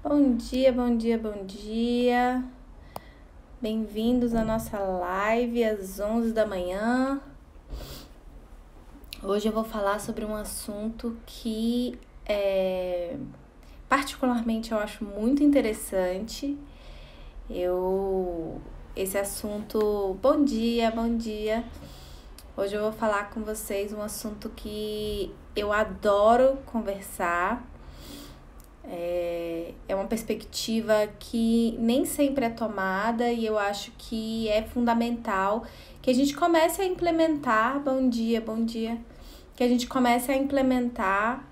Bom dia, bom dia, bom dia. Bem-vindos à nossa live às 11 da manhã. Hoje eu vou falar sobre um assunto que particularmente eu acho muito interessante. Esse assunto, bom dia, bom dia. Hoje eu vou falar com vocês um assunto que eu adoro conversar. É uma perspectiva que nem sempre é tomada e eu acho que é fundamental que a gente comece a implementar, bom dia, que a gente comece a implementar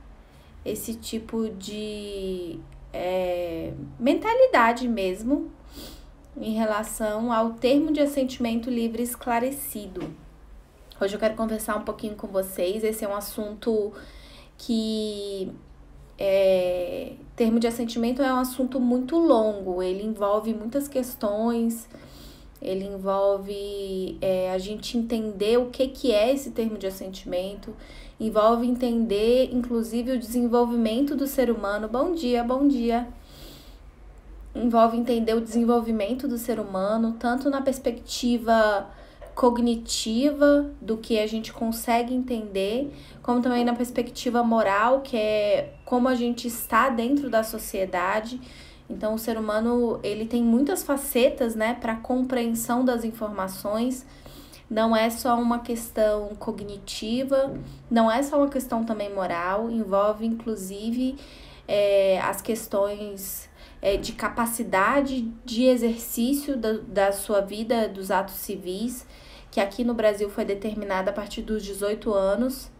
esse tipo de mentalidade mesmo em relação ao termo de assentimento livre esclarecido. Hoje eu quero conversar um pouquinho com vocês, esse é um assunto que... termo de assentimento é um assunto muito longo, ele envolve muitas questões, ele envolve a gente entender o que é esse termo de assentimento, envolve entender, inclusive, o desenvolvimento do ser humano. Bom dia, bom dia! Envolve entender o desenvolvimento do ser humano, tanto na perspectiva cognitiva do que a gente consegue entender, como também na perspectiva moral, que é como a gente está dentro da sociedade. Então, o ser humano, ele tem muitas facetas, né, para compreensão das informações. Não é só uma questão cognitiva, não é só uma questão também moral, envolve, inclusive, as questões de capacidade de exercício da sua vida, dos atos civis, que aqui no Brasil foi determinada a partir dos 18 anos.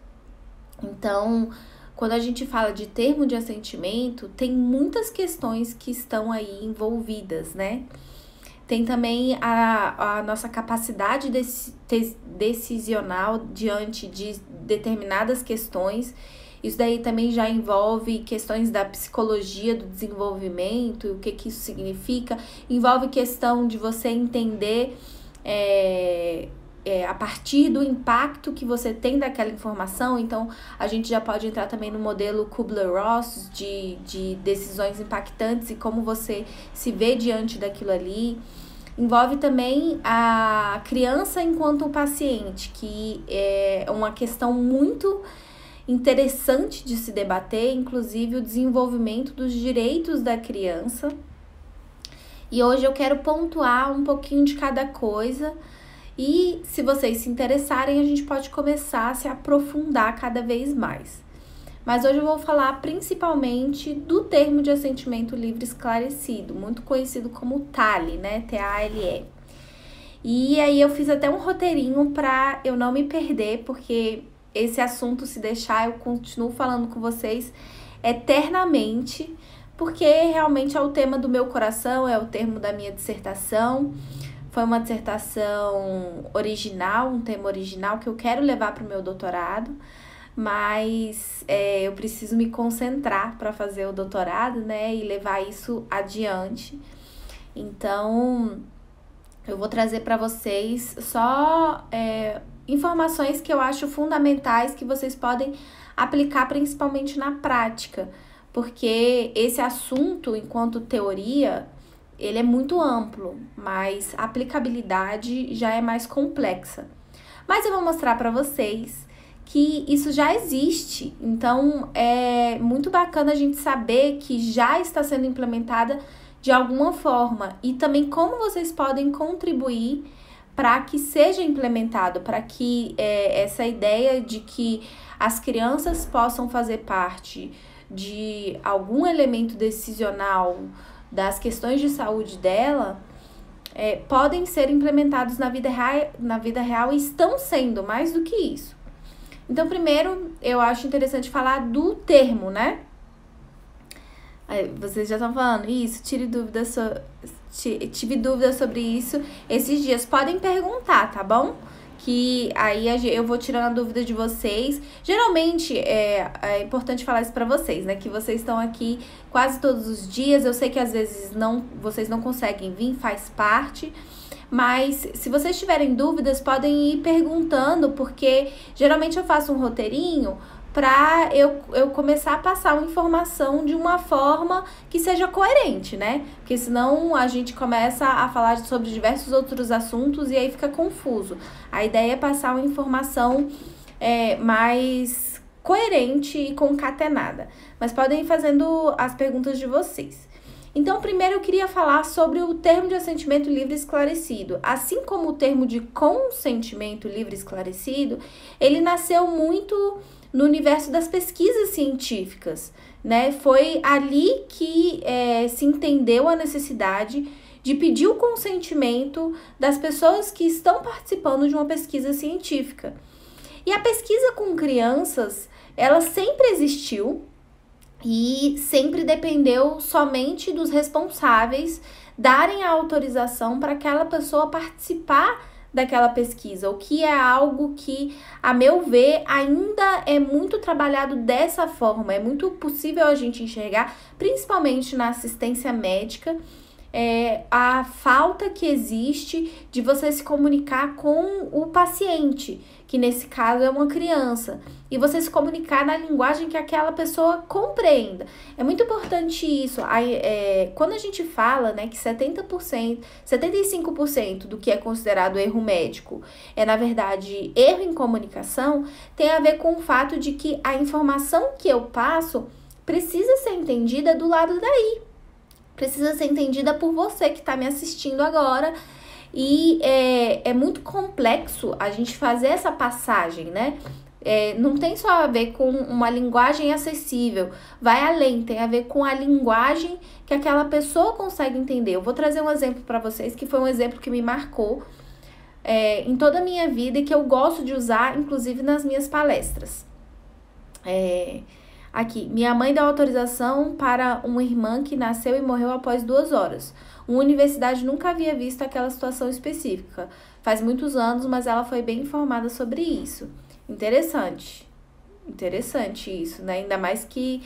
Então, quando a gente fala de termo de assentimento, tem muitas questões que estão aí envolvidas, né? Tem também a nossa capacidade decisional diante de determinadas questões. Isso daí também já envolve questões da psicologia do desenvolvimento, o que isso significa. Envolve questão de você entender a partir do impacto que você tem daquela informação. Então, a gente já pode entrar também no modelo Kubler-Ross de decisões impactantes e como você se vê diante daquilo ali. Envolve também a criança enquanto paciente, que é uma questão muito interessante de se debater, inclusive o desenvolvimento dos direitos da criança. E hoje eu quero pontuar um pouquinho de cada coisa e, se vocês se interessarem, a gente pode começar a se aprofundar cada vez mais. Mas hoje eu vou falar principalmente do termo de assentimento livre esclarecido, muito conhecido como TALE, né? T-A-L-E. E aí eu fiz até um roteirinho para eu não me perder, porque esse assunto, se deixar, eu continuo falando com vocês eternamente, porque realmente é o tema do meu coração, é o termo da minha dissertação. Foi uma dissertação original, um tema original que eu quero levar para o meu doutorado, mas eu preciso me concentrar para fazer o doutorado, né, e levar isso adiante. Então, eu vou trazer para vocês só informações que eu acho fundamentais que vocês podem aplicar principalmente na prática, porque esse assunto, enquanto teoria, ele é muito amplo, mas a aplicabilidade já é mais complexa. Mas eu vou mostrar para vocês que isso já existe, então é muito bacana a gente saber que já está sendo implementada de alguma forma e também como vocês podem contribuir para que seja implementado, para que essa ideia de que as crianças possam fazer parte de algum elemento decisional das questões de saúde dela, podem ser implementados na vida real e estão sendo mais do que isso. Então, primeiro, eu acho interessante falar do termo, né? Vocês já estão falando isso, tive dúvida sobre isso esses dias. Podem perguntar, tá bom? Que aí eu vou tirando a dúvida de vocês. Geralmente é importante falar isso pra vocês, né? Que vocês estão aqui quase todos os dias. Eu sei que às vezes vocês não conseguem vir, faz parte. Mas se vocês tiverem dúvidas, podem ir perguntando, porque geralmente eu faço um roteirinho para eu começar a passar uma informação de uma forma que seja coerente, né? Porque senão a gente começa a falar sobre diversos outros assuntos e aí fica confuso. A ideia é passar uma informação mais coerente e concatenada. Mas podem ir fazendo as perguntas de vocês. Então, primeiro eu queria falar sobre o termo de assentimento livre e esclarecido. Assim como o termo de consentimento livre e esclarecido, ele nasceu muito no universo das pesquisas científicas, né? Foi ali que se entendeu a necessidade de pedir o consentimento das pessoas que estão participando de uma pesquisa científica. E a pesquisa com crianças, ela sempre existiu e sempre dependeu somente dos responsáveis darem a autorização para aquela pessoa participar daquela pesquisa, o que é algo que, a meu ver, ainda é muito trabalhado dessa forma, é muito possível a gente enxergar, principalmente na assistência médica, a falta que existe de você se comunicar com o paciente, que nesse caso é uma criança, e você se comunicar na linguagem que aquela pessoa compreenda. É muito importante isso. Quando a gente fala, né, que 70%, 75% do que é considerado erro médico na verdade, erro em comunicação, tem a ver com o fato de que a informação que eu passo precisa ser entendida do lado daí. Precisa ser entendida por você que está me assistindo agora. E é muito complexo a gente fazer essa passagem, né? Não tem só a ver com uma linguagem acessível, vai além, tem a ver com a linguagem que aquela pessoa consegue entender. Eu vou trazer um exemplo para vocês, que foi um exemplo que me marcou em toda a minha vida e que eu gosto de usar, inclusive nas minhas palestras. Aqui, minha mãe deu autorização para uma irmã que nasceu e morreu após 2 horas. Uma universidade nunca havia visto aquela situação específica. Faz muitos anos, mas ela foi bem informada sobre isso. Interessante isso, né? Ainda mais que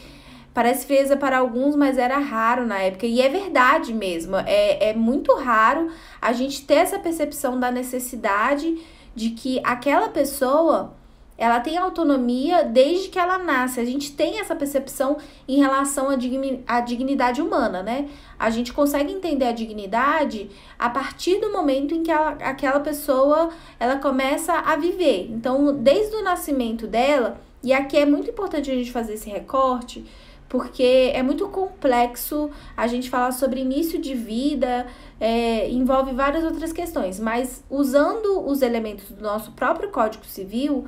parece frieza para alguns, mas era raro na época. E é verdade mesmo, é muito raro a gente ter essa percepção da necessidade de que aquela pessoa, ela tem autonomia desde que ela nasce. A gente tem essa percepção em relação à dignidade humana, né? A gente consegue entender a dignidade a partir do momento em que aquela pessoa, ela começa a viver. Então, desde o nascimento dela, e aqui é muito importante a gente fazer esse recorte, porque é muito complexo a gente falar sobre início de vida, envolve várias outras questões, mas usando os elementos do nosso próprio Código Civil,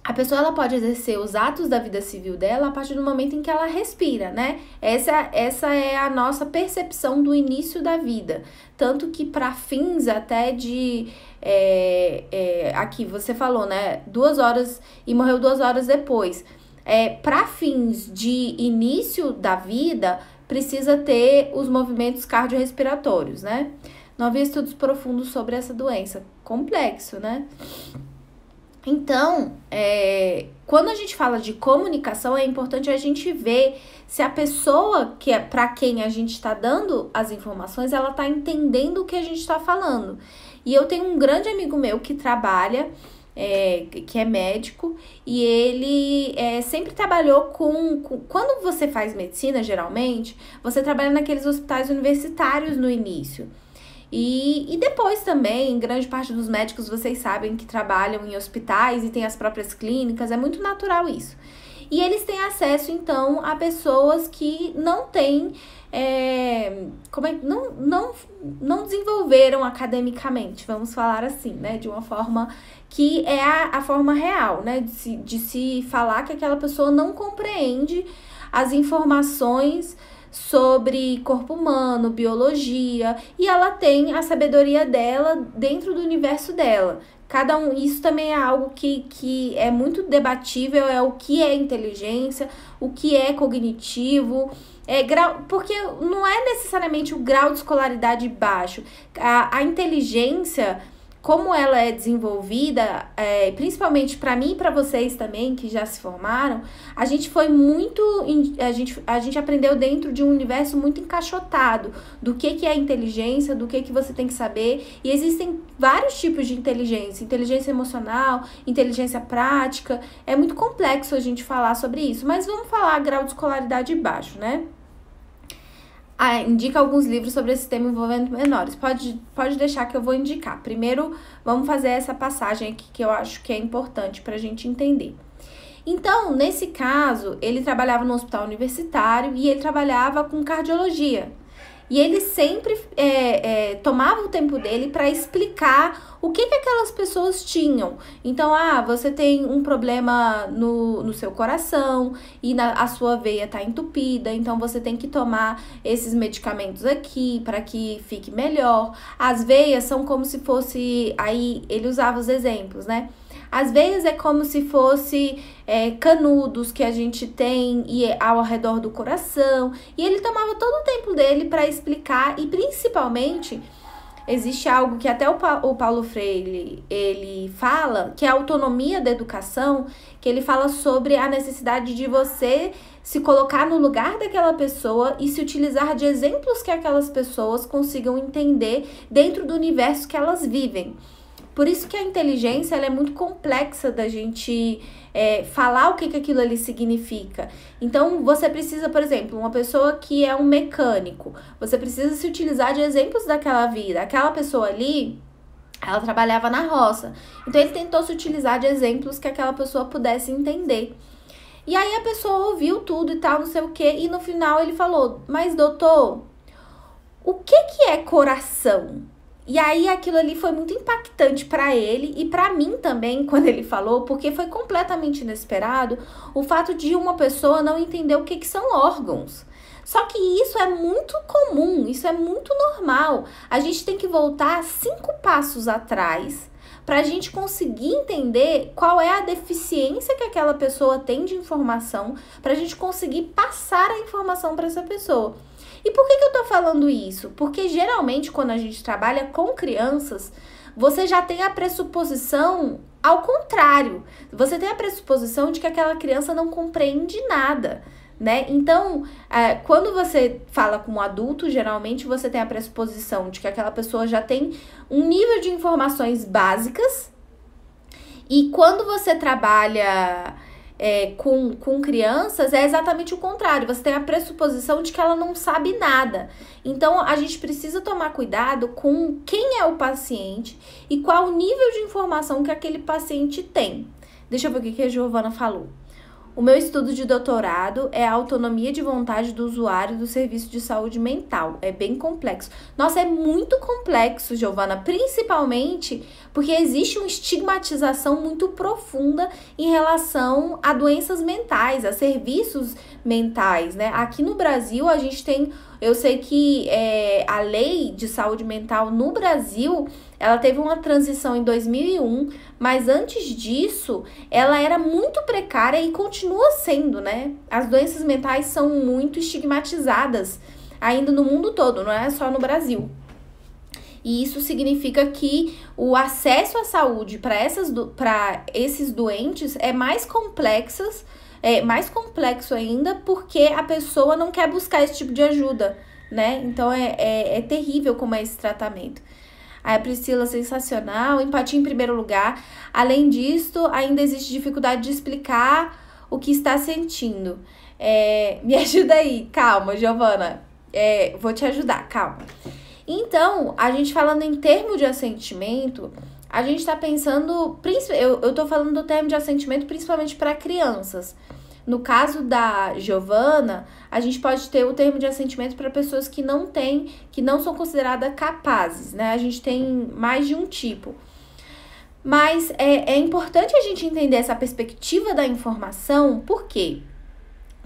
a pessoa ela pode exercer os atos da vida civil dela a partir do momento em que ela respira, né? Essa é a nossa percepção do início da vida. Tanto que para fins até de... aqui você falou, né? 2 horas e morreu 2 horas depois. Para fins de início da vida, precisa ter os movimentos cardiorrespiratórios, né? Não havia estudos profundos sobre essa doença. Complexo, né? Então, quando a gente fala de comunicação, é importante a gente ver se a pessoa para quem a gente está dando as informações, ela está entendendo o que a gente está falando. E eu tenho um grande amigo meu que trabalha, que é médico, e ele sempre trabalhou quando você faz medicina, geralmente, você trabalha naqueles hospitais universitários no início. E depois também, grande parte dos médicos, vocês sabem que trabalham em hospitais e tem as próprias clínicas, é muito natural isso. E eles têm acesso, então, a pessoas que não têm, não desenvolveram academicamente, vamos falar assim, né? De uma forma que é a forma real, né? De se falar que aquela pessoa não compreende as informações sobre corpo humano, biologia, e ela tem a sabedoria dela dentro do universo dela. Cada um, isso também é algo que é muito debatível, é o que é inteligência, o que é cognitivo, porque não é necessariamente o grau de escolaridade baixo. A inteligência, como ela é desenvolvida, principalmente para mim e para vocês também, que já se formaram, a gente foi muito, a gente aprendeu dentro de um universo muito encaixotado do que é inteligência, do que você tem que saber, e existem vários tipos de inteligência, inteligência emocional, inteligência prática, é muito complexo a gente falar sobre isso, mas vamos falar grau de escolaridade baixo, né? Indica alguns livros sobre esse tema envolvendo menores. Pode deixar que eu vou indicar. Primeiro, vamos fazer essa passagem aqui que eu acho que é importante para a gente entender. Então, nesse caso, ele trabalhava no hospital universitário e ele trabalhava com cardiologia. E ele sempre tomava o tempo dele para explicar o que aquelas pessoas tinham. Então, você tem um problema no seu coração e a sua veia está entupida, então você tem que tomar esses medicamentos aqui para que fique melhor. As veias são como se fosse... Aí ele usava os exemplos, né? As veias é como se fosse canudos que a gente tem ao redor do coração. E ele tomava todo o tempo dele para explicar. E principalmente, existe algo que até o Paulo Freire ele fala, que é a autonomia da educação, que ele fala sobre a necessidade de você se colocar no lugar daquela pessoa e se utilizar de exemplos que aquelas pessoas consigam entender dentro do universo que elas vivem. Por isso que a inteligência ela é muito complexa da gente falar o que aquilo ali significa. Então, você precisa, por exemplo, uma pessoa que é um mecânico, você precisa se utilizar de exemplos daquela vida. Aquela pessoa ali, ela trabalhava na roça. Então, ele tentou se utilizar de exemplos que aquela pessoa pudesse entender. E aí, a pessoa ouviu tudo e tal, não sei o quê, e no final ele falou, mas doutor, o que é coração? E aí aquilo ali foi muito impactante para ele e para mim também, quando ele falou, porque foi completamente inesperado o fato de uma pessoa não entender o que são órgãos. Só que isso é muito comum, isso é muito normal. A gente tem que voltar 5 passos atrás para a gente conseguir entender qual é a deficiência que aquela pessoa tem de informação, para a gente conseguir passar a informação para essa pessoa. E por que eu tô falando isso? Porque geralmente quando a gente trabalha com crianças, você já tem a pressuposição ao contrário. Você tem a pressuposição de que aquela criança não compreende nada, né? Então, quando você fala com um adulto, geralmente você tem a pressuposição de que aquela pessoa já tem um nível de informações básicas. E quando você trabalha com crianças, é exatamente o contrário. Você tem a pressuposição de que ela não sabe nada. Então, a gente precisa tomar cuidado com quem é o paciente e qual o nível de informação que aquele paciente tem. Deixa eu ver o que a Giovana falou. O meu estudo de doutorado é a autonomia de vontade do usuário do serviço de saúde mental. É bem complexo. Nossa, é muito complexo, Giovana, principalmente porque existe uma estigmatização muito profunda em relação a doenças mentais, a serviços mentais, né? Aqui no Brasil, a gente tem... Eu sei que a lei de saúde mental no Brasil, ela teve uma transição em 2001, mas antes disso, ela era muito precária e continua sendo, né? As doenças mentais são muito estigmatizadas ainda no mundo todo, não é só no Brasil. E isso significa que o acesso à saúde para esses doentes é mais mais complexo ainda porque a pessoa não quer buscar esse tipo de ajuda, né? Então, é terrível como é esse tratamento. A Priscila, sensacional. Empatia em primeiro lugar. Além disso, ainda existe dificuldade de explicar o que está sentindo. Me ajuda aí. Calma, Giovana. Vou te ajudar, calma. Então, a gente falando em termo de assentimento, a gente está pensando... Eu estou falando do termo de assentimento principalmente para crianças. No caso da Giovana, a gente pode ter o termo de assentimento para pessoas que não são consideradas capazes, né? A gente tem mais de um tipo. Mas é importante a gente entender essa perspectiva da informação, porque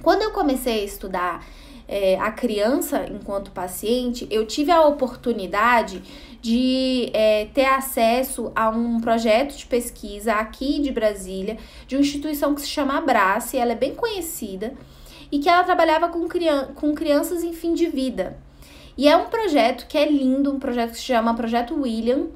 quando eu comecei a estudar a criança enquanto paciente, eu tive a oportunidade de ter acesso a um projeto de pesquisa aqui de Brasília, de uma instituição que se chama Abrace, ela é bem conhecida, e que ela trabalhava com crianças em fim de vida. E é um projeto que é lindo, um projeto que se chama Projeto William,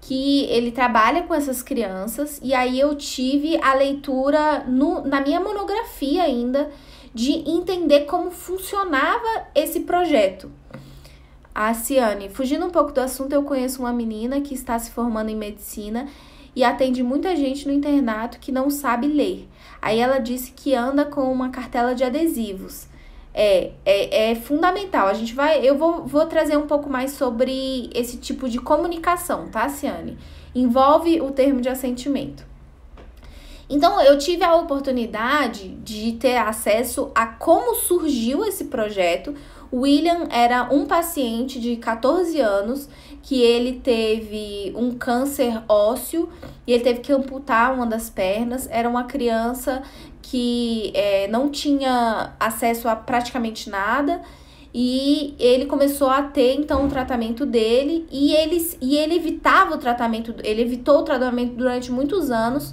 que ele trabalha com essas crianças, e aí eu tive a leitura na minha monografia ainda, de entender como funcionava esse projeto. A Ciane, fugindo um pouco do assunto, eu conheço uma menina que está se formando em medicina e atende muita gente no internato que não sabe ler. Aí ela disse que anda com uma cartela de adesivos. É fundamental. Eu vou trazer um pouco mais sobre esse tipo de comunicação, tá, Ciane? Envolve o termo de assentimento. Então, eu tive a oportunidade de ter acesso a como surgiu esse projeto. O William era um paciente de 14 anos que ele teve um câncer ósseo e ele teve que amputar uma das pernas. Era uma criança que não tinha acesso a praticamente nada e ele começou a ter, então, o tratamento dele e ele evitou o tratamento durante muitos anos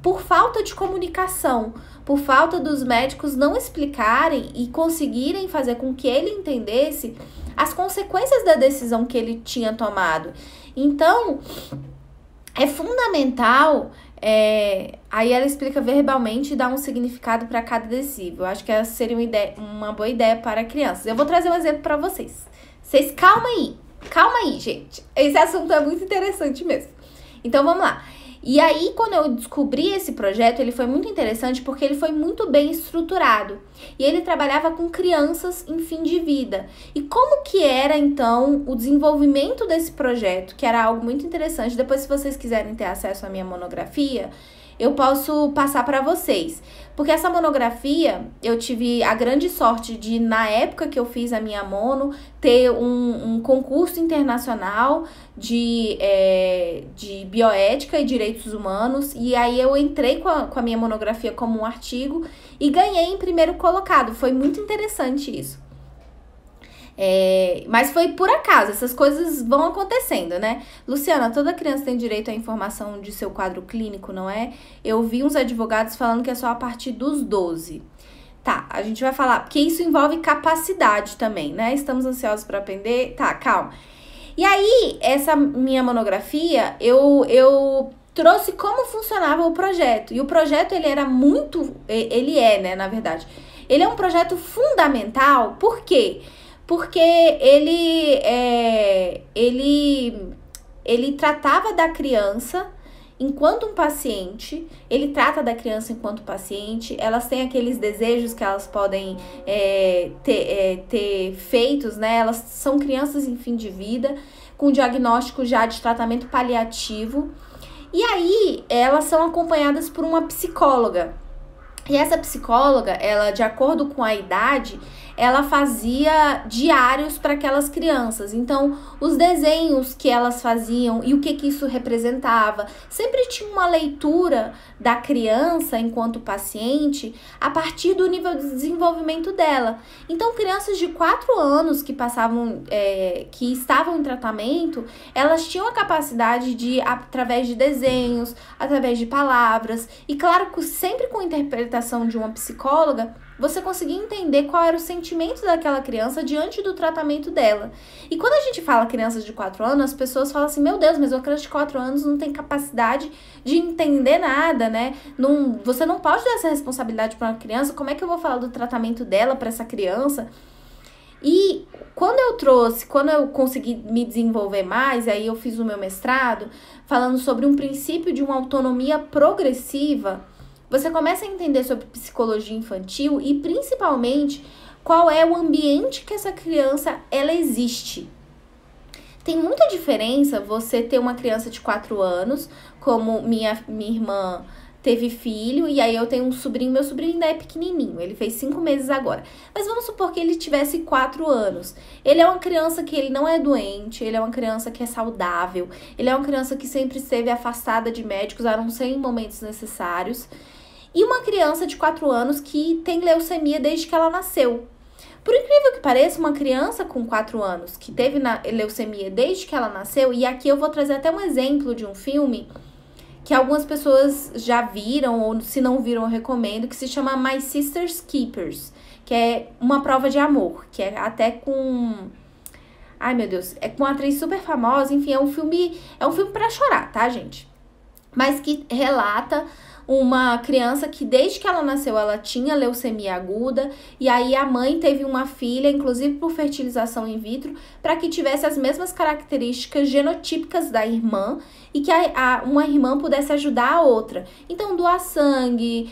por falta de comunicação, por falta dos médicos não explicarem e conseguirem fazer com que ele entendesse as consequências da decisão que ele tinha tomado. Então, é fundamental, aí ela explica verbalmente e dá um significado para cada adesivo. Eu acho que essa seria uma boa ideia para crianças. Eu vou trazer um exemplo para vocês. Vocês calma aí, gente. Esse assunto é muito interessante mesmo. Então, vamos lá. E aí, quando eu descobri esse projeto, ele foi muito interessante porque ele foi muito bem estruturado. E ele trabalhava com crianças em fim de vida. E como que era, então, o desenvolvimento desse projeto, que era algo muito interessante. Depois, se vocês quiserem ter acesso à minha monografia, eu posso passar para vocês. Porque essa monografia, eu tive a grande sorte de, na época que eu fiz a minha mono, ter um concurso internacional de bioética e direitos humanos. E aí eu entrei com a minha monografia como um artigo e ganhei em primeiro colocado. Foi muito interessante isso. Mas foi por acaso, essas coisas vão acontecendo, né? Luciana, toda criança tem direito à informação de seu quadro clínico, não é? Eu vi uns advogados falando que é só a partir dos 12. Tá, a gente vai falar, porque isso envolve capacidade também, né? Estamos ansiosos para aprender. Tá, calma. E aí, essa minha monografia, eu trouxe como funcionava o projeto. E o projeto, ele é, na verdade. Ele é um projeto fundamental, por quê? Porque ele tratava da criança enquanto um paciente, ele trata da criança enquanto paciente, elas têm aqueles desejos que elas podem ter feitos, né? Elas são crianças em fim de vida, com diagnóstico já de tratamento paliativo, e aí elas são acompanhadas por uma psicóloga. E essa psicóloga, ela, de acordo com a idade, ela fazia diários para aquelas crianças. Então, os desenhos que elas faziam e o que isso representava, sempre tinha uma leitura da criança enquanto paciente a partir do nível de desenvolvimento dela. Então, crianças de 4 anos que que estavam em tratamento, elas tinham a capacidade de, através de desenhos, através de palavras, e claro, sempre com interpretação de uma psicóloga, você conseguia entender qual era o sentimento daquela criança diante do tratamento dela. E quando a gente fala crianças de 4 anos, as pessoas falam assim, meu Deus, mas uma criança de 4 anos não tem capacidade de entender nada, né? Você não pode dar essa responsabilidade para uma criança, como é que eu vou falar do tratamento dela para essa criança? E quando eu consegui me desenvolver mais, aí eu fiz o meu mestrado, falando sobre um princípio de uma autonomia progressiva, você começa a entender sobre psicologia infantil e, principalmente, qual é o ambiente que essa criança ela existe. Tem muita diferença você ter uma criança de 4 anos, como minha irmã teve filho, e aí eu tenho um sobrinho, meu sobrinho ainda é pequenininho, ele fez 5 meses agora. Mas vamos supor que ele tivesse 4 anos. Ele é uma criança que ele não é doente, ele é uma criança que é saudável, ele é uma criança que sempre esteve afastada de médicos, a não ser em momentos necessários. E uma criança de 4 anos que tem leucemia desde que ela nasceu. Por incrível que pareça, uma criança com 4 anos que teve leucemia desde que ela nasceu, e aqui eu vou trazer até um exemplo de um filme que algumas pessoas já viram, ou se não viram eu recomendo, que se chama My Sister's Keepers, que é uma prova de amor, que é até com Ai, meu Deus, é com uma atriz super famosa, enfim, é um filme pra chorar, tá, gente? Mas que relata uma criança que desde que ela nasceu ela tinha leucemia aguda e aí a mãe teve uma filha, inclusive por fertilização in vitro, para que tivesse as mesmas características genotípicas da irmã e que uma irmã pudesse ajudar a outra. Então, doar sangue,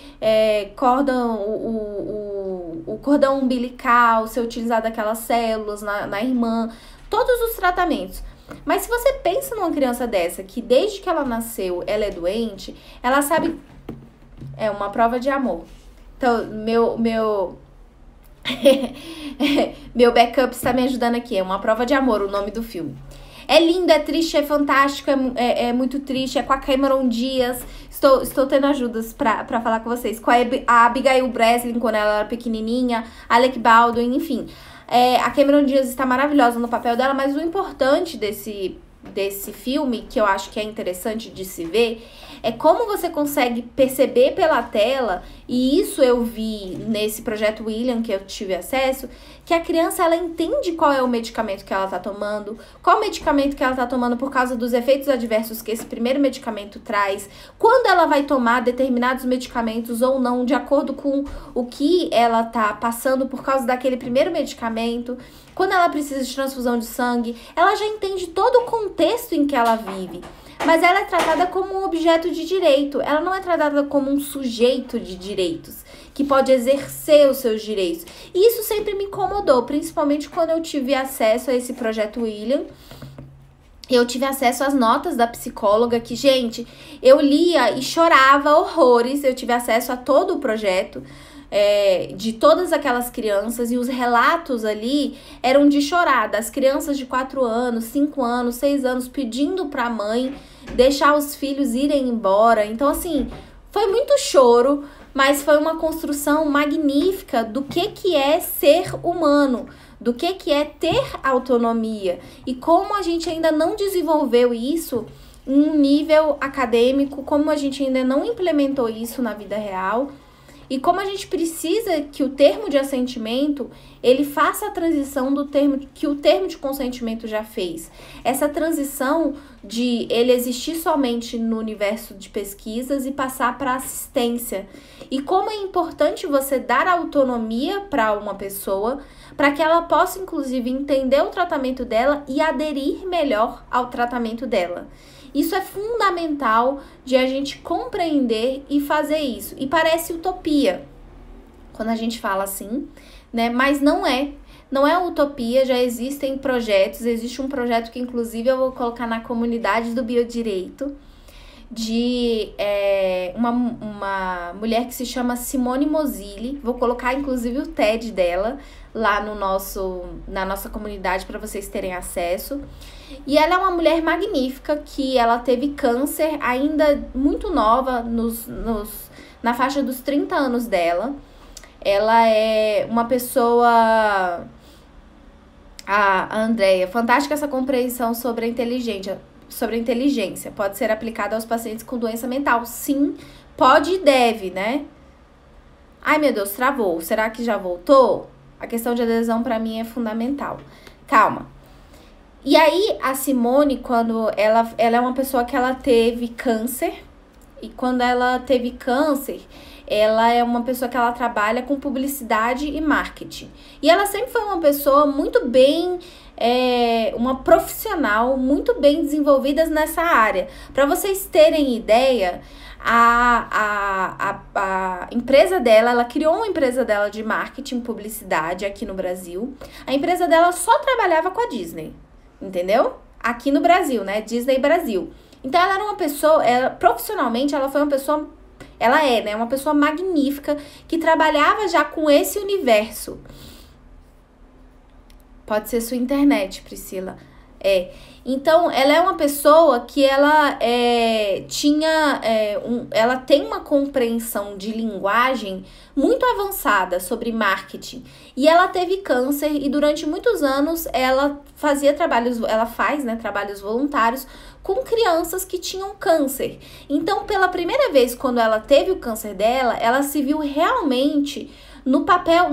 o cordão umbilical, ser utilizado aquelas células na irmã, todos os tratamentos. Mas se você pensa numa criança dessa, que desde que ela nasceu, ela é doente, ela sabe... É uma prova de amor. Então, meu backup está me ajudando aqui. É Uma Prova de Amor, o nome do filme. É lindo, é triste, é fantástico, é muito triste. É com a Cameron Diaz. Estou tendo ajudas pra falar com vocês. Com a Abigail Breslin, quando ela era pequenininha. Alec Baldwin, enfim. A Cameron Diaz está maravilhosa no papel dela, mas o importante desse filme, que eu acho que é interessante de se ver, é como você consegue perceber pela tela, e isso eu vi nesse projeto William, que eu tive acesso, que a criança, ela entende qual é o medicamento que ela tá tomando, qual medicamento que ela tá tomando por causa dos efeitos adversos que esse primeiro medicamento traz, quando ela vai tomar determinados medicamentos ou não, de acordo com o que ela tá passando por causa daquele primeiro medicamento, quando ela precisa de transfusão de sangue, ela já entende todo o contexto em que ela vive. Mas ela é tratada como um objeto de direito, ela não é tratada como um sujeito de direitos, que pode exercer os seus direitos. E isso sempre me incomodou, principalmente quando eu tive acesso a esse projeto William. Eu tive acesso às notas da psicóloga, que, gente, eu lia e chorava horrores. Eu tive acesso a todo o projeto, de todas aquelas crianças, e os relatos ali eram de chorar, das crianças de 4 anos, 5 anos, 6 anos, pedindo pra mãe deixar os filhos irem embora. Então, assim, foi muito choro, mas foi uma construção magnífica do que é ser humano, do que é ter autonomia, e como a gente ainda não desenvolveu isso em um nível acadêmico, como a gente ainda não implementou isso na vida real. E como a gente precisa que o termo de assentimento, ele faça a transição do termo que o termo de consentimento já fez. Essa transição de ele existir somente no universo de pesquisas e passar para assistência. E como é importante você dar autonomia para uma pessoa, para que ela possa, inclusive, entender o tratamento dela e aderir melhor ao tratamento dela. Isso é fundamental de a gente compreender e fazer isso. E parece utopia quando a gente fala assim, né? Mas não é. Não é utopia, já existem projetos. Existe um projeto que, inclusive, eu vou colocar na comunidade do biodireito, de uma mulher que se chama Simone Moselli. Vou colocar, inclusive, o TED dela lá na nossa comunidade para vocês terem acesso. E ela é uma mulher magnífica, que ela teve câncer ainda muito nova, na faixa dos 30 anos dela. Ela é uma pessoa... A Andrea, fantástica essa compreensão sobre a inteligência. Pode ser aplicada aos pacientes com doença mental. Sim, pode e deve, né? Ai, meu Deus, travou. Será que já voltou? A questão de adesão para mim é fundamental. Calma. E aí, a Simone, quando ela é uma pessoa que ela teve câncer, e quando ela teve câncer, ela é uma pessoa que ela trabalha com publicidade e marketing. E ela sempre foi uma pessoa muito bem, uma profissional muito bem desenvolvida nessa área. Para vocês terem ideia, a empresa dela, ela criou uma empresa dela de marketing e publicidade aqui no Brasil. A empresa dela só trabalhava com a Disney. Entendeu? Aqui no Brasil, né? Disney Brasil. Então, ela era uma pessoa, profissionalmente, ela foi uma pessoa, ela é, né? Uma pessoa magnífica que trabalhava já com esse universo. Pode ser sua internet, Priscila. Então, ela é uma pessoa que ela ela tem uma compreensão de linguagem muito avançada sobre marketing. E ela teve câncer e durante muitos anos ela faz, né, trabalhos voluntários com crianças que tinham câncer. Então, pela primeira vez, quando ela teve o câncer dela, ela se viu realmente no papel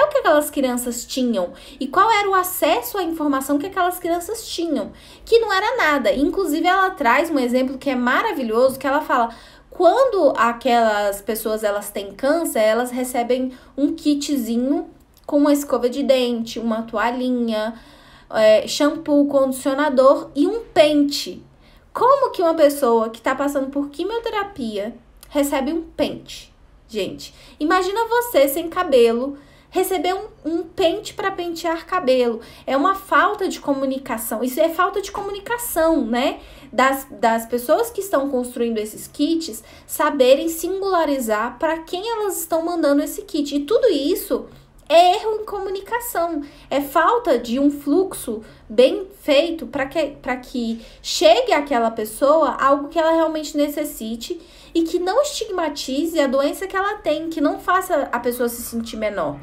que aquelas crianças tinham e qual era o acesso à informação que aquelas crianças tinham, que não era nada. Inclusive, ela traz um exemplo que é maravilhoso, que ela fala: quando aquelas pessoas elas têm câncer, elas recebem um kitzinho com uma escova de dente, uma toalhinha, shampoo, condicionador e um pente. Como que uma pessoa que está passando por quimioterapia recebe um pente? Gente, imagina você sem cabelo receber um pente para pentear cabelo. É uma falta de comunicação. Isso é falta de comunicação, né? Das pessoas que estão construindo esses kits saberem singularizar para quem elas estão mandando esse kit. E tudo isso é erro em comunicação, é falta de um fluxo bem feito para que chegue àquela pessoa algo que ela realmente necessite e que não estigmatize a doença que ela tem, que não faça a pessoa se sentir menor.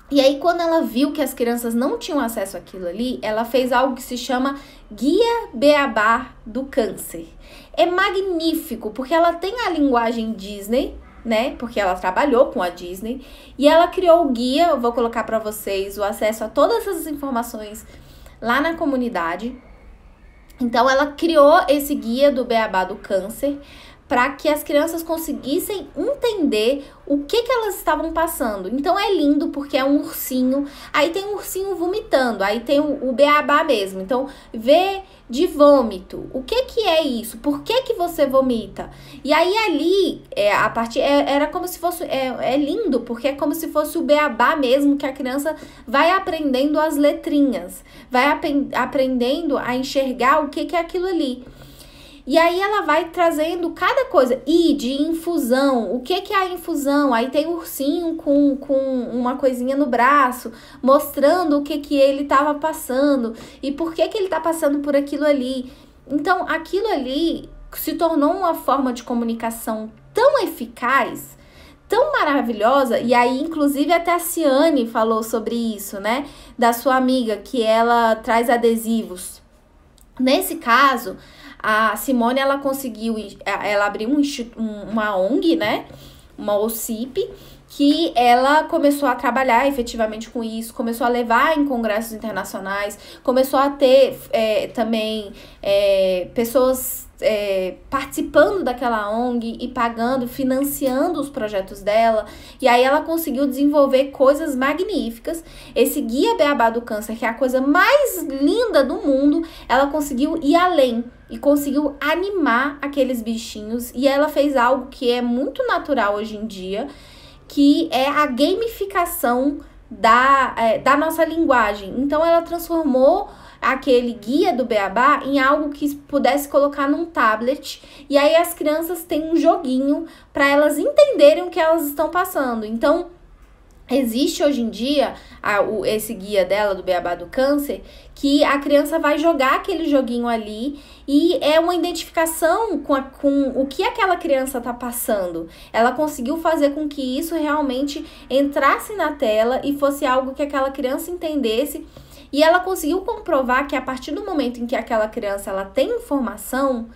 E aí, quando ela viu que as crianças não tinham acesso àquilo ali, ela fez algo que se chama Guia Beabá do Câncer. É magnífico, porque ela tem a linguagem Disney, né? Porque ela trabalhou com a Disney e ela criou o guia. Eu vou colocar para vocês o acesso a todas essas informações lá na comunidade. Então, ela criou esse guia do Beabá do Câncer para que as crianças conseguissem entender o que elas estavam passando. Então, é lindo porque é um ursinho, aí tem um ursinho vomitando, aí tem o beabá mesmo. Então, vê de vômito. O que é isso? Por que você vomita? E aí, ali, era como se fosse... É lindo, porque é como se fosse o beabá mesmo, que a criança vai aprendendo as letrinhas, vai aprendendo a enxergar o que é aquilo ali. E aí ela vai trazendo cada coisa. E de infusão. O que é a infusão? Aí tem o ursinho com uma coisinha no braço, mostrando o que ele estava passando. E por que ele está passando por aquilo ali. Então, aquilo ali se tornou uma forma de comunicação tão eficaz, tão maravilhosa. E aí, inclusive, até a Ciane falou sobre isso, né? Da sua amiga, que ela traz adesivos. Nesse caso, a Simone, ela conseguiu, ela abriu uma ONG, né, uma OCIP, que ela começou a trabalhar efetivamente com isso, começou a levar em congressos internacionais, começou a ter também pessoas participando daquela ONG e pagando, financiando os projetos dela. E aí ela conseguiu desenvolver coisas magníficas. Esse Guia Beabá do Câncer, que é a coisa mais linda do mundo, ela conseguiu ir além e conseguiu animar aqueles bichinhos. E ela fez algo que é muito natural hoje em dia, que é a gamificação da nossa linguagem. Então ela transformou aquele guia do Beabá em algo que pudesse colocar num tablet, e aí as crianças têm um joguinho para elas entenderem o que elas estão passando. Então, existe hoje em dia esse guia dela do Beabá do Câncer, que a criança vai jogar aquele joguinho ali e é uma identificação com o que aquela criança está passando. Ela conseguiu fazer com que isso realmente entrasse na tela e fosse algo que aquela criança entendesse. E ela conseguiu comprovar que a partir do momento em que aquela criança ela tem informação,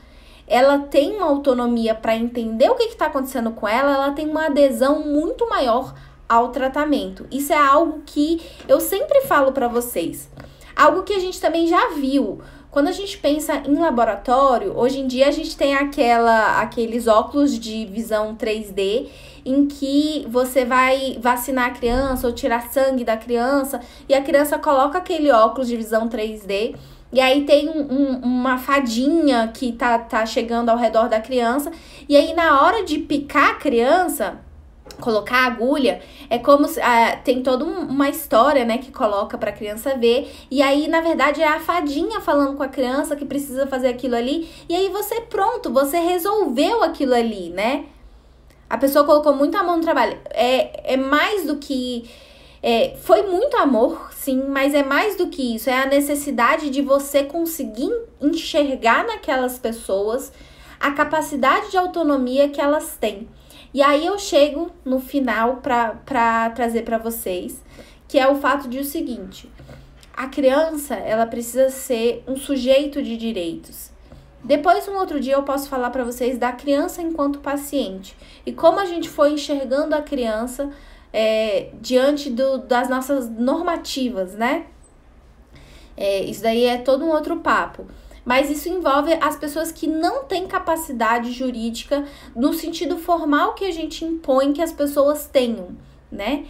ela tem uma autonomia para entender o que está acontecendo com ela, ela tem uma adesão muito maior ao tratamento. Isso é algo que eu sempre falo para vocês. Algo que a gente também já viu. Quando a gente pensa em laboratório, hoje em dia a gente tem aqueles óculos de visão 3D em que você vai vacinar a criança ou tirar sangue da criança e a criança coloca aquele óculos de visão 3D e aí tem uma fadinha que tá chegando ao redor da criança e aí na hora de picar a criança, colocar a agulha, é como se tem toda uma história, né, que coloca pra criança ver, e aí, na verdade, é a fadinha falando com a criança que precisa fazer aquilo ali, e aí você resolveu aquilo ali, né? A pessoa colocou muito amor no trabalho. É mais do que... foi muito amor, sim, mas é mais do que isso. É a necessidade de você conseguir enxergar naquelas pessoas a capacidade de autonomia que elas têm. E aí eu chego no final para trazer para vocês, que é o fato de o seguinte: a criança, ela precisa ser um sujeito de direitos. Depois, um outro dia, eu posso falar para vocês da criança enquanto paciente e como a gente foi enxergando a criança diante das nossas normativas, né? Isso daí é todo um outro papo. Mas isso envolve as pessoas que não têm capacidade jurídica no sentido formal que a gente impõe que as pessoas tenham, né?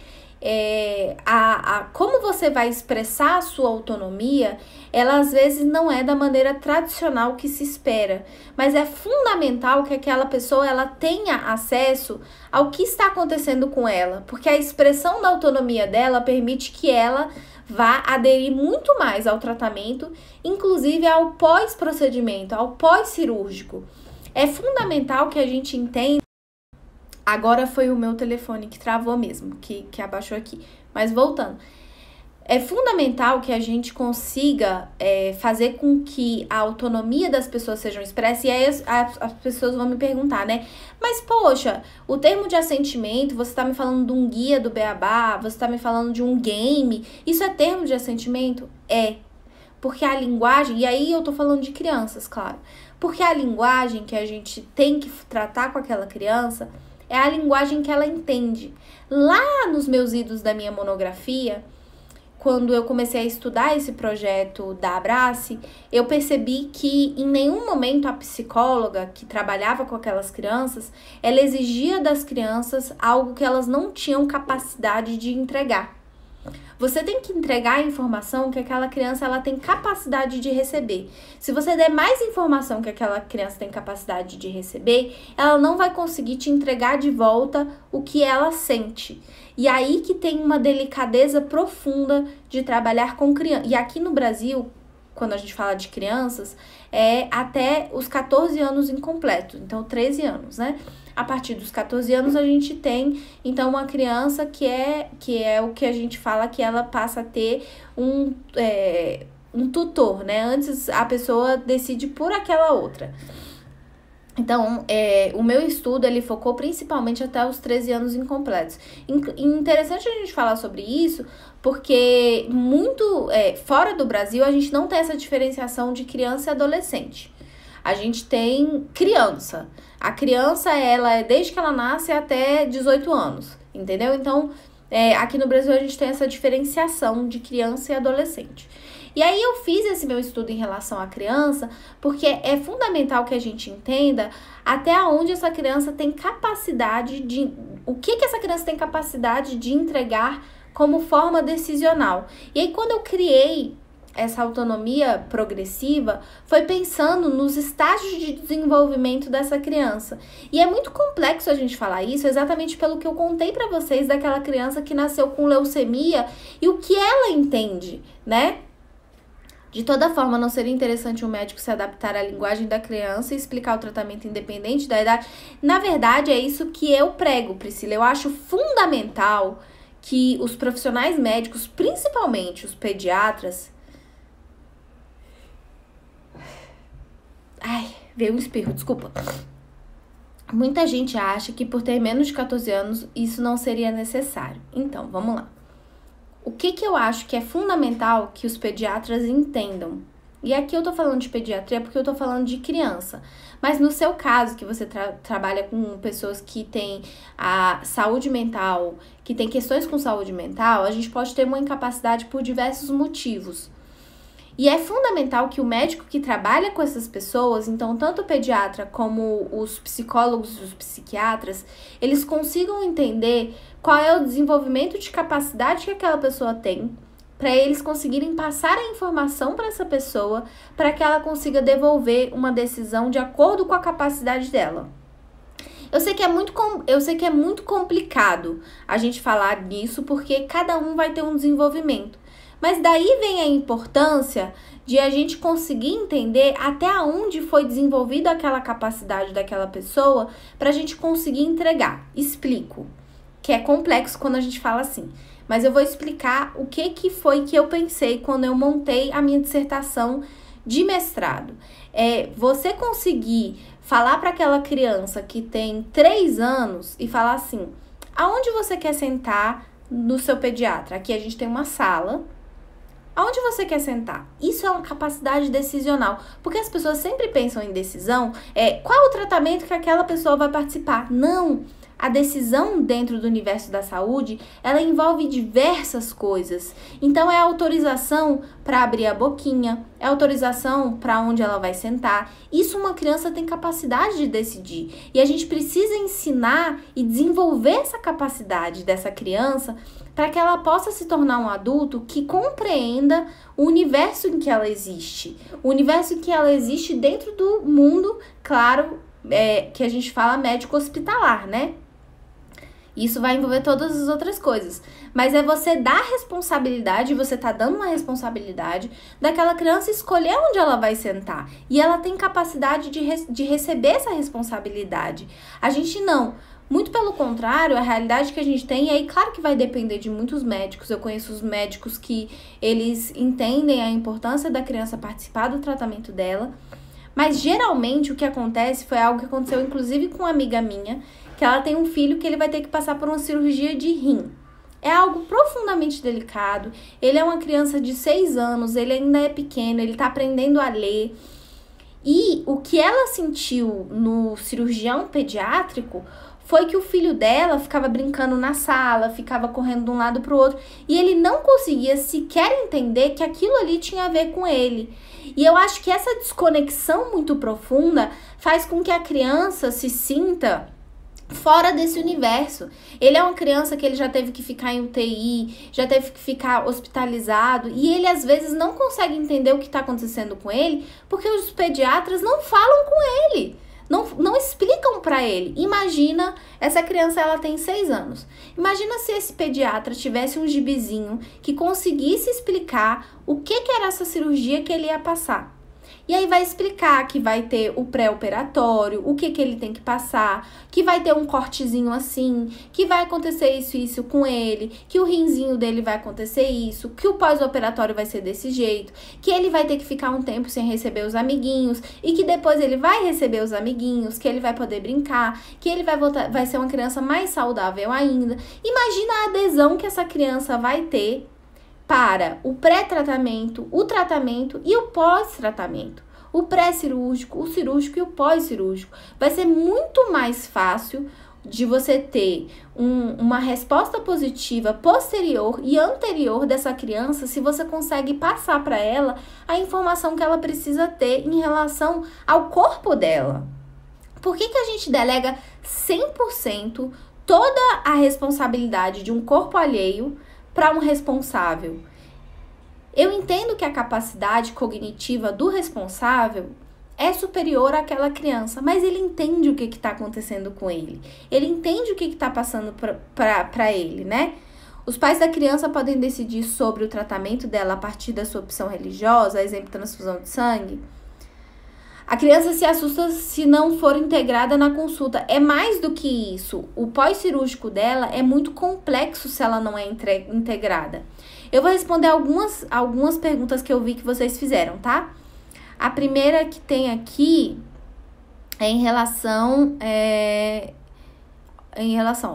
Como você vai expressar a sua autonomia, ela às vezes não é da maneira tradicional que se espera, mas é fundamental que aquela pessoa ela tenha acesso ao que está acontecendo com ela, porque a expressão da autonomia dela permite que ela vá aderir muito mais ao tratamento, inclusive ao pós-procedimento, ao pós-cirúrgico. É fundamental que a gente entenda. Agora foi o meu telefone que travou mesmo, que abaixou aqui. Mas voltando. É fundamental que a gente consiga fazer com que a autonomia das pessoas sejam expressas. E aí as pessoas vão me perguntar, né? Mas, poxa, o termo de assentimento, você tá me falando de um guia do Beabá, você tá me falando de um game. Isso é termo de assentimento? É. Porque a linguagem... E aí eu tô falando de crianças, claro. Porque a linguagem que a gente tem que tratar com aquela criança é a linguagem que ela entende. Lá nos meus idos da minha monografia, quando eu comecei a estudar esse projeto da Abrace, eu percebi que em nenhum momento a psicóloga que trabalhava com aquelas crianças, ela exigia das crianças algo que elas não tinham capacidade de entregar. Você tem que entregar a informação que aquela criança ela tem capacidade de receber. Se você der mais informação que aquela criança tem capacidade de receber, ela não vai conseguir te entregar de volta o que ela sente. E aí que tem uma delicadeza profunda de trabalhar com criança. E aqui no Brasil, quando a gente fala de crianças, é até os 14 anos incompletos, então 13 anos, né? A partir dos 14 anos a gente tem, então, uma criança que é o que a gente fala que ela passa a ter um tutor, né? Antes a pessoa decide por aquela outra. Então, o meu estudo, ele focou principalmente até os 13 anos incompletos. Interessante a gente falar sobre isso, porque fora do Brasil, a gente não tem essa diferenciação de criança e adolescente. A gente tem criança. A criança, ela desde que ela nasce até 18 anos, entendeu? Então, aqui no Brasil, a gente tem essa diferenciação de criança e adolescente. E aí eu fiz esse meu estudo em relação à criança, porque é fundamental que a gente entenda até onde essa criança tem capacidade de... O que essa criança tem capacidade de entregar como forma decisional. E aí quando eu criei essa autonomia progressiva, foi pensando nos estágios de desenvolvimento dessa criança. E é muito complexo a gente falar isso, exatamente pelo que eu contei para vocês daquela criança que nasceu com leucemia e o que ela entende, né? De toda forma, não seria interessante um médico se adaptar à linguagem da criança e explicar o tratamento independente da idade? Na verdade, é isso que eu prego, Priscila. Eu acho fundamental que os profissionais médicos, principalmente os pediatras... Ai, veio um espirro, desculpa. Muita gente acha que por ter menos de 14 anos, isso não seria necessário. Então, vamos lá. O que eu acho que é fundamental que os pediatras entendam? E aqui eu tô falando de pediatria porque eu tô falando de criança. Mas no seu caso, que você trabalha com pessoas que têm a saúde mental, que têm questões com saúde mental, a gente pode ter uma incapacidade por diversos motivos. E é fundamental que o médico que trabalha com essas pessoas, então tanto o pediatra como os psicólogos e os psiquiatras, eles consigam entender qual é o desenvolvimento de capacidade que aquela pessoa tem, para eles conseguirem passar a informação para essa pessoa, para que ela consiga devolver uma decisão de acordo com a capacidade dela. Eu sei que é muito complicado a gente falar nisso, porque cada um vai ter um desenvolvimento. Mas daí vem a importância de a gente conseguir entender até onde foi desenvolvida aquela capacidade daquela pessoa para a gente conseguir entregar. Explico, que é complexo quando a gente fala assim. Mas eu vou explicar o que foi que eu pensei quando eu montei a minha dissertação de mestrado. Você conseguir falar para aquela criança que tem 3 anos e falar assim, aonde você quer sentar no seu pediatra? Aqui a gente tem uma sala Aonde você quer sentar? Isso é uma capacidade decisional. Porque as pessoas sempre pensam em decisão, qual é o tratamento que aquela pessoa vai participar? Não! A decisão dentro do universo da saúde, ela envolve diversas coisas. Então, é autorização para abrir a boquinha, é autorização para onde ela vai sentar. Isso uma criança tem capacidade de decidir. E a gente precisa ensinar e desenvolver essa capacidade dessa criança para que ela possa se tornar um adulto que compreenda o universo em que ela existe. O universo em que ela existe dentro do mundo, claro, que a gente fala médico hospitalar, né? Isso vai envolver todas as outras coisas. Mas é você dar responsabilidade, você tá dando uma responsabilidade daquela criança escolher onde ela vai sentar. E ela tem capacidade de receber essa responsabilidade. A gente não. Muito pelo contrário, a realidade que a gente tem, e aí claro que vai depender de muitos médicos. Eu conheço os médicos que eles entendem a importância da criança participar do tratamento dela. Mas geralmente o que acontece foi algo que aconteceu inclusive com uma amiga minha, que ela tem um filho que ele vai ter que passar por uma cirurgia de rim. É algo profundamente delicado. Ele é uma criança de 6 anos, ele ainda é pequeno, ele tá aprendendo a ler. E o que ela sentiu no cirurgião pediátrico foi que o filho dela ficava brincando na sala, ficava correndo de um lado para o outro, e ele não conseguia sequer entender que aquilo ali tinha a ver com ele. E eu acho que essa desconexão muito profunda faz com que a criança se sinta fora desse universo. Ele é uma criança que ele já teve que ficar em UTI, já teve que ficar hospitalizado, e ele às vezes não consegue entender o que está acontecendo com ele, porque os pediatras não falam com ele. Não explicam para ele. Imagina, essa criança ela tem 6 anos. Imagina se esse pediatra tivesse um gibizinho que conseguisse explicar o que era essa cirurgia que ele ia passar. E aí vai explicar que vai ter o pré-operatório, o que ele tem que passar, que vai ter um cortezinho assim, que vai acontecer isso e isso com ele, que o rinzinho dele vai acontecer isso, que o pós-operatório vai ser desse jeito, que ele vai ter que ficar um tempo sem receber os amiguinhos e que depois ele vai receber os amiguinhos, que ele vai poder brincar, que ele vai ser uma criança mais saudável ainda. Imagina a adesão que essa criança vai ter para o pré-tratamento, o tratamento e o pós-tratamento. O pré-cirúrgico, o cirúrgico e o pós-cirúrgico. Vai ser muito mais fácil de você ter uma resposta positiva posterior e anterior dessa criança se você consegue passar para ela a informação que ela precisa ter em relação ao corpo dela. Por que a gente delega 100% toda a responsabilidade de um corpo alheio para um responsável? Eu entendo que a capacidade cognitiva do responsável é superior àquela criança, mas ele entende o que está acontecendo com ele. Ele entende o que está passando para ele, né? Os pais da criança podem decidir sobre o tratamento dela a partir da sua opção religiosa, exemplo, transfusão de sangue. A criança se assusta se não for integrada na consulta. É mais do que isso. O pós-cirúrgico dela é muito complexo se ela não é integrada. Eu vou responder algumas perguntas que eu vi que vocês fizeram, tá? A primeira que tem aqui é em relação...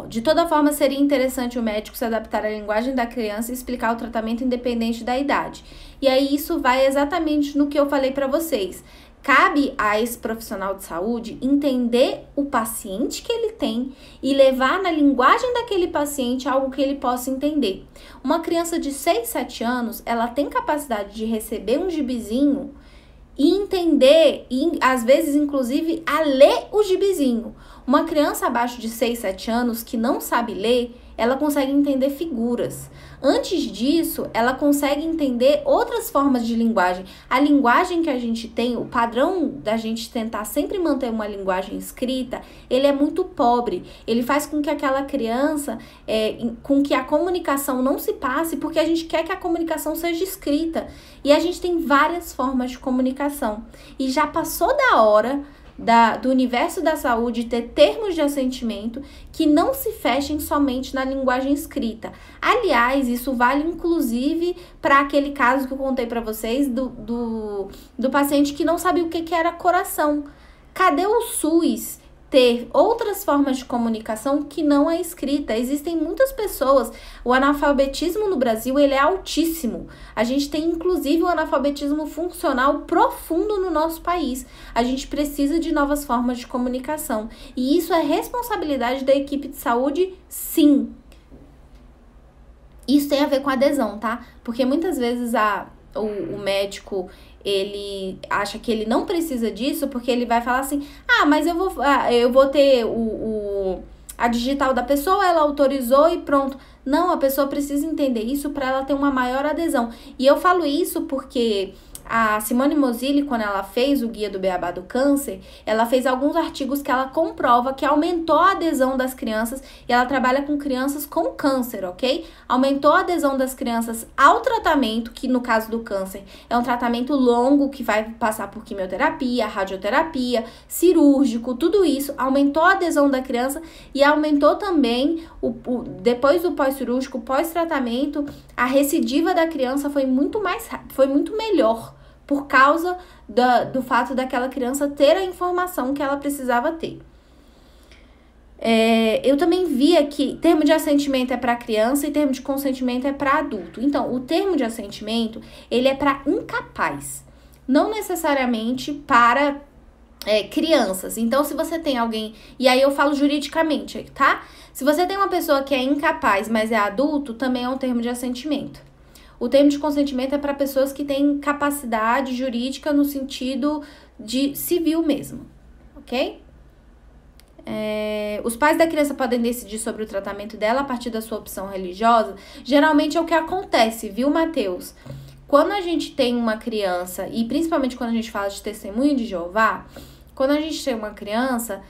de toda forma, seria interessante o médico se adaptar à linguagem da criança e explicar o tratamento independente da idade. E aí, isso vai exatamente no que eu falei para vocês. Cabe a esse profissional de saúde entender o paciente que ele tem e levar na linguagem daquele paciente algo que ele possa entender. Uma criança de 6, 7 anos, ela tem capacidade de receber um gibizinho e entender, e às vezes, inclusive, a ler o gibizinho. Uma criança abaixo de 6, 7 anos que não sabe ler, ela consegue entender figuras. Antes disso, ela consegue entender outras formas de linguagem. A linguagem que a gente tem, o padrão da gente tentar sempre manter uma linguagem escrita, ele é muito pobre. Ele faz com que aquela criança, com que a comunicação não se passe, porque a gente quer que a comunicação seja escrita. E a gente tem várias formas de comunicação. E já passou da hora do universo da saúde ter termos de assentimento que não se fechem somente na linguagem escrita. Aliás, isso vale inclusive para aquele caso que eu contei para vocês do paciente que não sabia o que era coração. Cadê o SUS ter outras formas de comunicação que não a escrita. Existem muitas pessoas, o analfabetismo no Brasil, ele é altíssimo. A gente tem, inclusive, um analfabetismo funcional profundo no nosso país. A gente precisa de novas formas de comunicação. E isso é responsabilidade da equipe de saúde, sim. Isso tem a ver com adesão, tá? Porque muitas vezes o médico, ele acha que ele não precisa disso, porque ele vai falar assim, mas eu vou ter a digital da pessoa, ela autorizou e pronto. Não, a pessoa precisa entender isso para ela ter uma maior adesão. E eu falo isso porque a Simone Moselli, quando ela fez o Guia do Beabá do Câncer, ela fez alguns artigos que ela comprova que aumentou a adesão das crianças, e ela trabalha com crianças com câncer, ok? Aumentou a adesão das crianças ao tratamento, que no caso do câncer é um tratamento longo, que vai passar por quimioterapia, radioterapia, cirúrgico, tudo isso, aumentou a adesão da criança e aumentou também, depois do pós-cirúrgico, pós-tratamento, a recidiva da criança foi muito melhor, por causa do fato daquela criança ter a informação que ela precisava ter. Eu também vi aqui, termo de assentimento é para criança e termo de consentimento é para adulto. Então, o termo de assentimento, ele é para incapaz, não necessariamente para crianças. Então, se você tem alguém, e aí eu falo juridicamente, tá? Se você tem uma pessoa que é incapaz, mas é adulto, também é um termo de assentimento. O termo de consentimento é para pessoas que têm capacidade jurídica no sentido de civil mesmo, ok? Os pais da criança podem decidir sobre o tratamento dela a partir da sua opção religiosa. Geralmente é o que acontece, viu, Matheus? Quando a gente tem uma criança, e principalmente quando a gente fala de testemunho de Jeová, quando a gente tem uma criança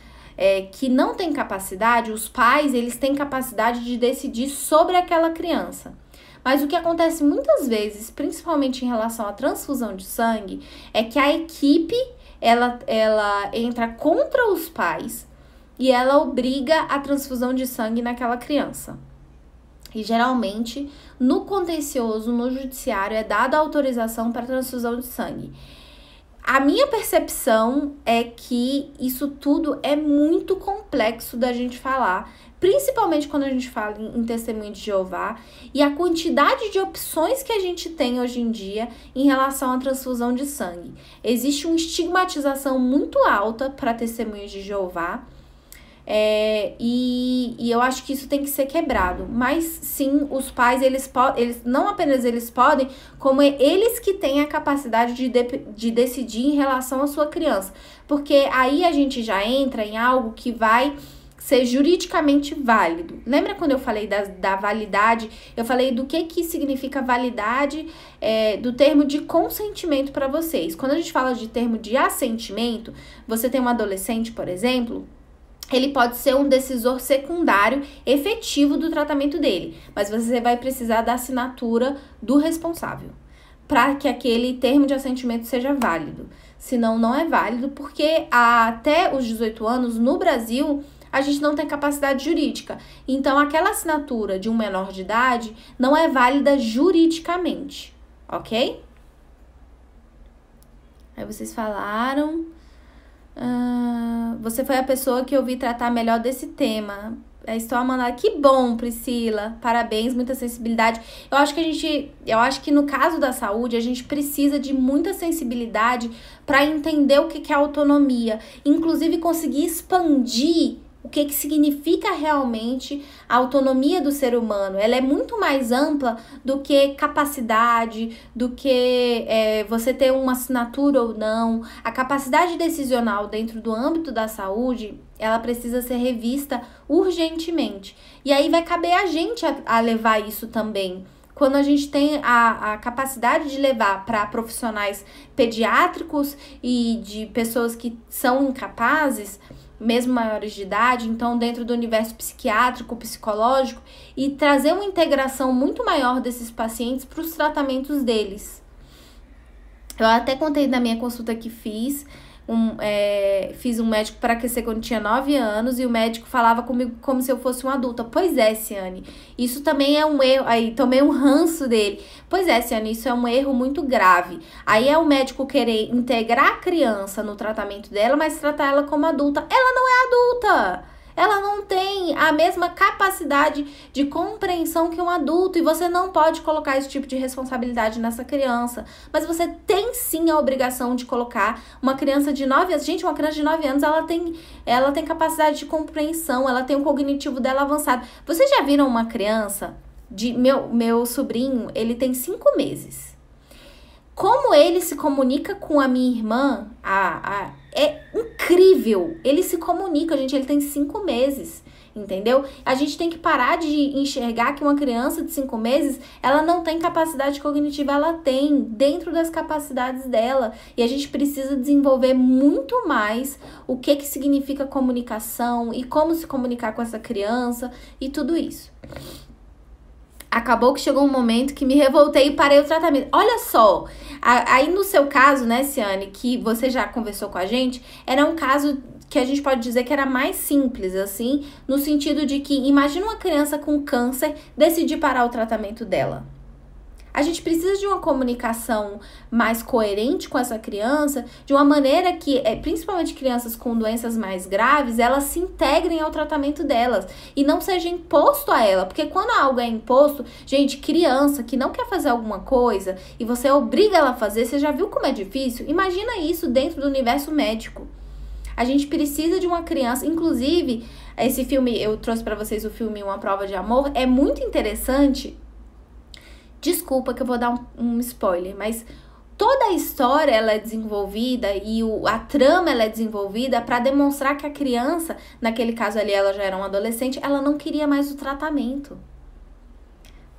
que não tem capacidade, os pais, eles têm capacidade de decidir sobre aquela criança. Mas o que acontece muitas vezes, principalmente em relação à transfusão de sangue, é que a equipe, ela entra contra os pais e ela obriga a transfusão de sangue naquela criança. E geralmente, no contencioso, no judiciário, é dada autorização para transfusão de sangue. A minha percepção é que isso tudo é muito complexo da gente falar, principalmente quando a gente fala em testemunho de Jeová, e a quantidade de opções que a gente tem hoje em dia em relação à transfusão de sangue. Existe uma estigmatização muito alta para testemunhos de Jeová, e eu acho que isso tem que ser quebrado. Mas sim, os pais, eles não apenas eles podem, como eles que têm a capacidade de decidir em relação à sua criança. Porque aí a gente já entra em algo que vai ser juridicamente válido. Lembra quando eu falei da validade? Eu falei do que significa validade do termo de consentimento para vocês. Quando a gente fala de termo de assentimento, você tem um adolescente, por exemplo, ele pode ser um decisor secundário efetivo do tratamento dele, mas você vai precisar da assinatura do responsável para que aquele termo de assentimento seja válido. Senão, não é válido, porque até os 18 anos, no Brasil, a gente não tem capacidade jurídica. Então, aquela assinatura de um menor de idade não é válida juridicamente, ok? Aí vocês falaram... você foi a pessoa que eu vi tratar melhor desse tema. Estou amando. Que bom, Priscila. Parabéns, muita sensibilidade. Eu acho que no caso da saúde, a gente precisa de muita sensibilidade para entender o que é autonomia. Inclusive, conseguir expandir o que significa realmente a autonomia do ser humano. Ela é muito mais ampla do que capacidade, do que você ter uma assinatura ou não. A capacidade decisional dentro do âmbito da saúde, ela precisa ser revista urgentemente. E aí vai caber a gente a levar isso também. Quando a gente tem a capacidade de levar para profissionais pediátricos e de pessoas que são incapazes, mesmo maiores de idade, então dentro do universo psiquiátrico, psicológico, e trazer uma integração muito maior desses pacientes para os tratamentos deles. Eu até contei na minha consulta que fiz fiz um médico para aquecer quando tinha 9 anos e o médico falava comigo como se eu fosse uma adulta. Pois é, Ciane, isso também é um erro. Aí tomei um ranço dele. Pois é, Ciane, isso é um erro muito grave. Aí é o médico querer integrar a criança no tratamento dela, mas tratar ela como adulta. Ela não é adulta. Ela não tem a mesma capacidade de compreensão que um adulto e você não pode colocar esse tipo de responsabilidade nessa criança. Mas você tem sim a obrigação de colocar uma criança de 9 anos. Gente, uma criança de 9 anos, ela tem capacidade de compreensão, ela tem o cognitivo dela avançado. Vocês já viram uma criança meu sobrinho, ele tem 5 meses. Como ele se comunica com a minha irmã, é incrível. Ele se comunica, gente, ele tem 5 meses, entendeu? A gente tem que parar de enxergar que uma criança de 5 meses, ela não tem capacidade cognitiva, ela tem, dentro das capacidades dela. E a gente precisa desenvolver muito mais o que significa comunicação e como se comunicar com essa criança e tudo isso. Acabou que chegou um momento que me revoltei e parei o tratamento. Olha só, aí no seu caso, né, Ciane, que você já conversou com a gente, era um caso que a gente pode dizer que era mais simples, assim, no sentido de que, imagina uma criança com câncer decidir parar o tratamento dela. A gente precisa de uma comunicação mais coerente com essa criança, de uma maneira que, principalmente crianças com doenças mais graves, elas se integrem ao tratamento delas e não seja imposto a ela. Porque quando algo é imposto, gente, criança que não quer fazer alguma coisa e você obriga ela a fazer, você já viu como é difícil? Imagina isso dentro do universo médico. A gente precisa de uma criança, inclusive, esse filme, eu trouxe pra vocês o filme Uma Prova de Amor, é muito interessante. Desculpa que eu vou dar um spoiler, mas toda a história ela é desenvolvida e a trama ela é desenvolvida para demonstrar que a criança, naquele caso ali ela já era uma adolescente, ela não queria mais o tratamento.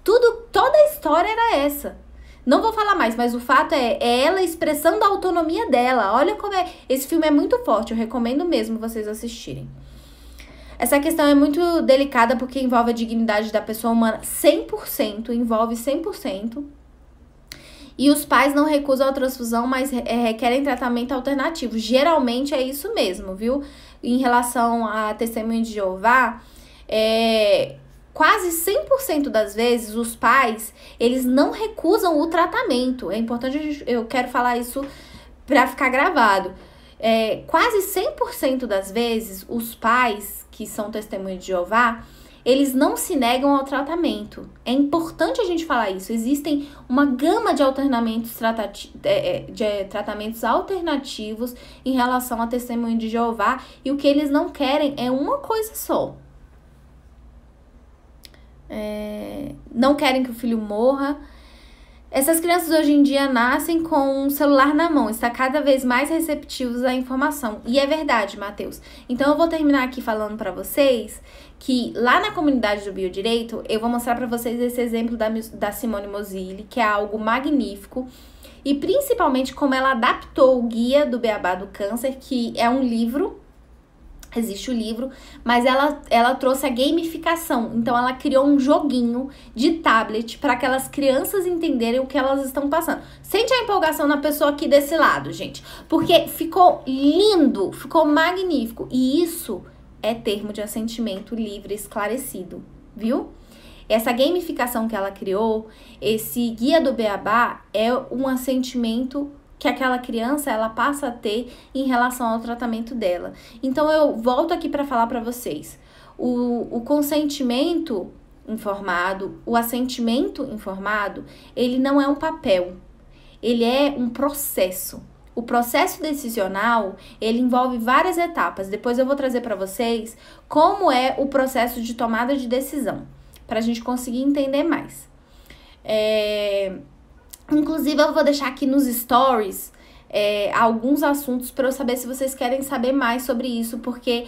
Toda a história era essa. Não vou falar mais, mas o fato é ela expressando a autonomia dela. Olha como é. Esse filme é muito forte, eu recomendo mesmo vocês assistirem. Essa questão é muito delicada porque envolve a dignidade da pessoa humana 100%, envolve 100%. E os pais não recusam a transfusão, mas requerem tratamento alternativo. Geralmente é isso mesmo, viu? Em relação a testemunho de Jeová, quase 100% das vezes os pais, eles não recusam o tratamento. É importante, eu quero falar isso para ficar gravado. Quase 100% das vezes os pais que são testemunhos de Jeová, eles não se negam ao tratamento. É importante a gente falar isso. Existem uma gama de tratamentos alternativos em relação a testemunho de Jeová e o que eles não querem é uma coisa só. Não querem que o filho morra. Essas crianças hoje em dia nascem com um celular na mão, está cada vez mais receptivos à informação. E é verdade, Matheus. Então eu vou terminar aqui falando para vocês que lá na comunidade do Biodireito, eu vou mostrar para vocês esse exemplo da Simone Moselli, que é algo magnífico. E principalmente como ela adaptou o Guia do Beabá do Câncer, que é um livro. Existe o livro, mas ela trouxe a gamificação. Então, ela criou um joguinho de tablet para aquelas crianças entenderem o que elas estão passando. Sente a empolgação na pessoa aqui desse lado, gente. Porque ficou lindo, ficou magnífico. E isso é termo de assentimento livre esclarecido, viu? Essa gamificação que ela criou, esse guia do Beabá, é um assentimento que aquela criança ela passa a ter em relação ao tratamento dela. Então eu volto aqui para falar para vocês. O consentimento informado, o assentimento informado, ele não é um papel. Ele é um processo. O processo decisional, ele envolve várias etapas. Depois eu vou trazer para vocês como é o processo de tomada de decisão, para a gente conseguir entender mais. Inclusive, eu vou deixar aqui nos stories alguns assuntos para eu saber se vocês querem saber mais sobre isso, porque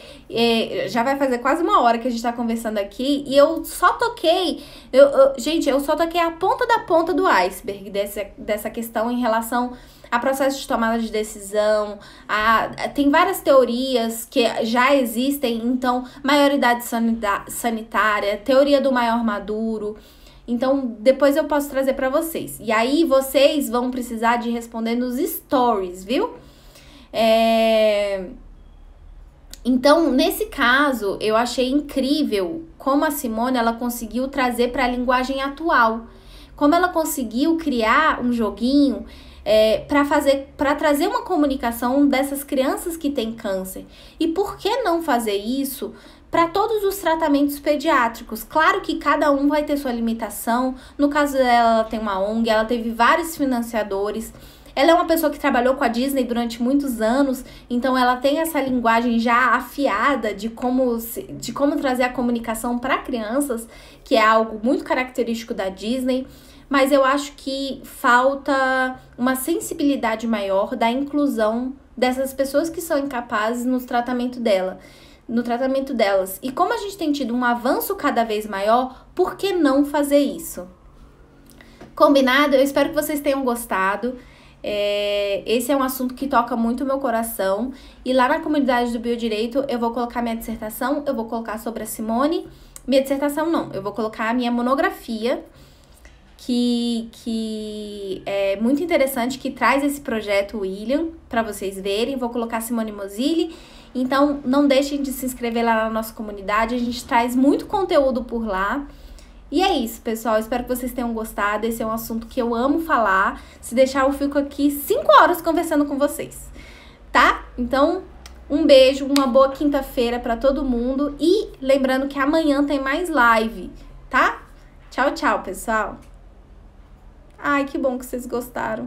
já vai fazer quase 1 hora que a gente tá conversando aqui e eu só toquei, gente, eu só toquei a ponta do iceberg dessa questão em relação a processo de tomada de decisão. Tem várias teorias que já existem, então, maioridade sanitária, teoria do maior maduro. Então, depois eu posso trazer para vocês. E aí, vocês vão precisar de responder nos stories, viu? Então, nesse caso, eu achei incrível como a Simone ela conseguiu trazer para a linguagem atual. Como ela conseguiu criar um joguinho para trazer uma comunicação dessas crianças que têm câncer. E por que não fazer isso para todos os tratamentos pediátricos? Claro que cada um vai ter sua limitação. No caso dela, ela tem uma ONG, ela teve vários financiadores. Ela é uma pessoa que trabalhou com a Disney durante muitos anos, então ela tem essa linguagem já afiada de como trazer a comunicação para crianças, que é algo muito característico da Disney. Mas eu acho que falta uma sensibilidade maior da inclusão dessas pessoas que são incapazes no tratamento delas. E como a gente tem tido um avanço cada vez maior, por que não fazer isso? Combinado? Eu espero que vocês tenham gostado. Esse é um assunto que toca muito o meu coração. E lá na comunidade do Biodireito eu vou colocar minha dissertação, eu vou colocar sobre a Simone. Minha dissertação não, eu vou colocar a minha monografia, que é muito interessante, que traz esse projeto William para vocês verem. Vou colocar Simone Mozilli. Então não deixem de se inscrever lá na nossa comunidade, a gente traz muito conteúdo por lá. E é isso, pessoal. Espero que vocês tenham gostado. Esse é um assunto que eu amo falar. Se deixar, eu fico aqui 5 horas conversando com vocês, tá? Então, um beijo, uma boa quinta-feira pra todo mundo. E lembrando que amanhã tem mais live, tá? Tchau, tchau, pessoal. Ai, que bom que vocês gostaram.